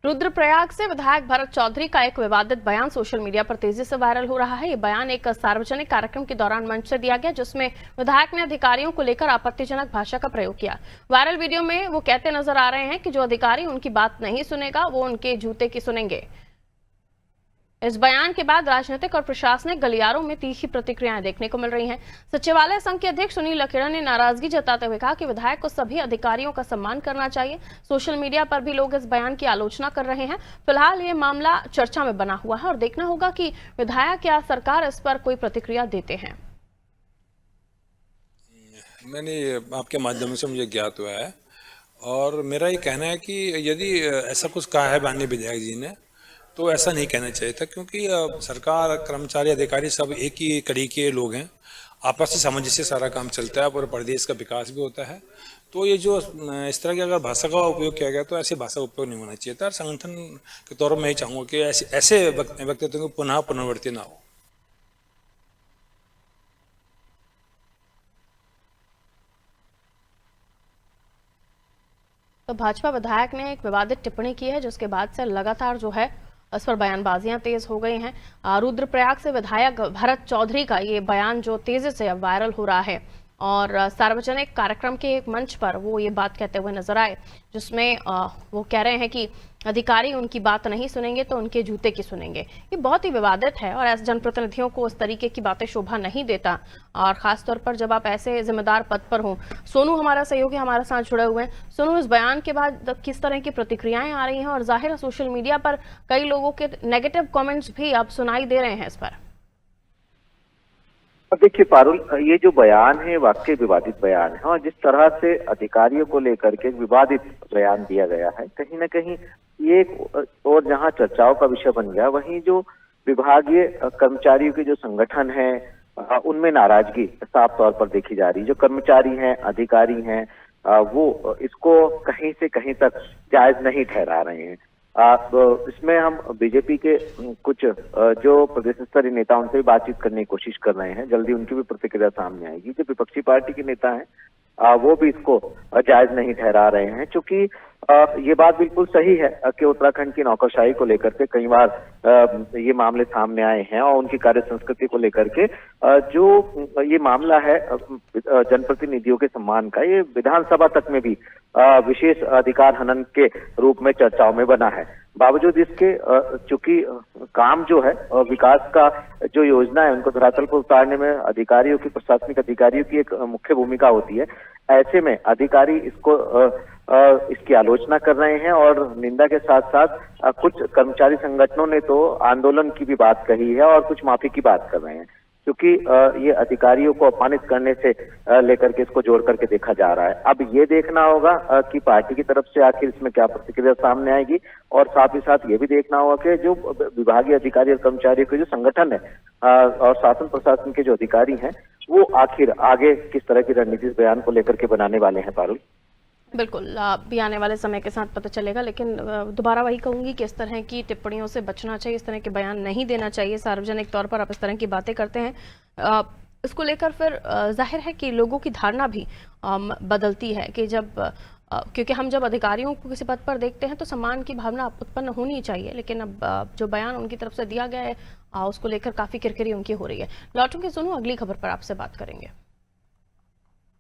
रुद्रप्रयाग से विधायक भरत चौधरी का एक विवादित बयान सोशल मीडिया पर तेजी से वायरल हो रहा है। ये बयान एक सार्वजनिक कार्यक्रम के दौरान मंच से दिया गया, जिसमें विधायक ने अधिकारियों को लेकर आपत्तिजनक भाषा का प्रयोग किया। वायरल वीडियो में वो कहते नजर आ रहे हैं कि जो अधिकारी उनकी बात नहीं सुनेगा वो उनके जूते की सुनेंगे। इस बयान के बाद राजनीतिक और प्रशासनिक गलियारों में तीखी प्रतिक्रियाएं देखने को मिल रही हैं। सचिवालय संघ के अध्यक्ष सुनील लखेड़ा ने नाराजगी जताते हुए कहा कि विधायक को सभी अधिकारियों का सम्मान करना चाहिए। सोशल मीडिया पर भी लोग इस बयान की आलोचना कर रहे हैं। फिलहाल ये मामला चर्चा में बना हुआ है और देखना होगा कि विधायक या सरकार इस पर कोई प्रतिक्रिया देते हैं। मैंने आपके माध्यम से मुझे ज्ञात हुआ है और मेरा ये कहना है कि यदि ऐसा कुछ कहा है माननीय विधायक जी ने तो ऐसा नहीं कहना चाहिए था, क्योंकि सरकार, कर्मचारी, अधिकारी सब एक ही कड़ी के लोग हैं। आपसी सामंजस्य से सारा काम चलता है और प्रदेश का विकास भी होता है। तो ये जो इस तरह की अगर भाषा का उपयोग किया गया तो ऐसी भाषा का उपयोग नहीं होना चाहिए था। संगठन के तौर पर मैं ही चाहूँगा कि ऐसे व्यक्तित्व की पुनः पुनरावृत्ति ना हो। तो भाजपा विधायक ने एक विवादित टिप्पणी की है, जिसके बाद से लगातार जो है इस पर बयानबाजियां तेज हो गई हैं। रुद्रप्रयाग से विधायक भरत चौधरी का ये बयान जो तेजी से अब वायरल हो रहा है और सार्वजनिक कार्यक्रम के एक मंच पर वो ये बात कहते हुए नजर आए, जिसमें वो कह रहे हैं कि अधिकारी उनकी बात नहीं सुनेंगे तो उनके जूते की सुनेंगे। ये बहुत ही विवादित है और ऐसे जनप्रतिनिधियों को उस तरीके की बातें शोभा नहीं देता, और खासतौर पर जब आप ऐसे जिम्मेदार पद पर हो। सोनू हमारा सहयोगी हमारे साथ जुड़े हुए हैं। सोनू, इस बयान के बाद किस तरह की प्रतिक्रियाएं आ रही हैं, और जाहिर है सोशल मीडिया पर कई लोगों के नेगेटिव कॉमेंट्स भी अब सुनाई दे रहे हैं इस पर। देखिए पारुल, ये जो बयान है वाकई विवादित बयान है, और जिस तरह से अधिकारियों को लेकर के विवादित बयान दिया गया है, कहीं ना कहीं ये और जहां चर्चाओं का विषय बन गया, वहीं जो विभागीय कर्मचारियों के जो संगठन है उनमें नाराजगी साफ तौर पर देखी जा रही है। जो कर्मचारी हैं, अधिकारी हैं, वो इसको कहीं से कहीं तक जायज नहीं ठहरा रहे हैं। इसमें हम बीजेपी के कुछ जो प्रदेश स्तरीय नेता उनसे भी बातचीत करने की कोशिश कर रहे हैं। जल्दी उनकी भी प्रतिक्रिया सामने आएगी। जो विपक्षी पार्टी के नेता हैं वो भी इसको जायज नहीं ठहरा रहे हैं, क्योंकि ये बात बिल्कुल सही है कि उत्तराखंड की नौकरशाही को लेकर के कई बार ये मामले सामने आए हैं, और उनकी कार्य संस्कृति को लेकर के जो ये मामला है जनप्रतिनिधियों के सम्मान का, ये विधानसभा तक में भी विशेष अधिकार हनन के रूप में चर्चाओं में बना है। बावजूद इसके चूंकि काम जो है विकास का जो योजना है उनको धरातल पर उतारने में अधिकारियों की, प्रशासनिक अधिकारियों की एक मुख्य भूमिका होती है। ऐसे में अधिकारी इसकी आलोचना कर रहे हैं, और निंदा के साथ साथ कुछ कर्मचारी संगठनों ने तो आंदोलन की भी बात कही है और कुछ माफी की बात कर रहे हैं, क्योंकि ये अधिकारियों को अपमानित करने से लेकर के इसको जोड़ करके देखा जा रहा है। अब ये देखना होगा कि पार्टी की तरफ से आखिर इसमें क्या प्रतिक्रिया सामने आएगी, और साथ ही साथ ये भी देखना होगा कि जो विभागीय अधिकारी और कर्मचारियों के जो संगठन है और शासन प्रशासन के जो अधिकारी हैं वो आखिर आगे किस तरह की रणनीति इस बयान को लेकर के बनाने वाले हैं। पारुल, बिल्कुल भी आने वाले समय के साथ पता चलेगा, लेकिन दोबारा वही कहूंगी कि इस तरह की टिप्पणियों से बचना चाहिए, इस तरह के बयान नहीं देना चाहिए। सार्वजनिक तौर पर आप इस तरह की बातें करते हैं, इसको लेकर फिर जाहिर है कि लोगों की धारणा भी बदलती है कि क्योंकि हम जब अधिकारियों को किसी पद पर देखते हैं तो सम्मान की भावना उत्पन्न होनी चाहिए, लेकिन अब जो बयान उनकी तरफ से दिया गया है उसको लेकर काफी किरकिरी उनकी हो रही है। लौटूंगी सुनूं, अगली खबर पर आपसे बात करेंगे।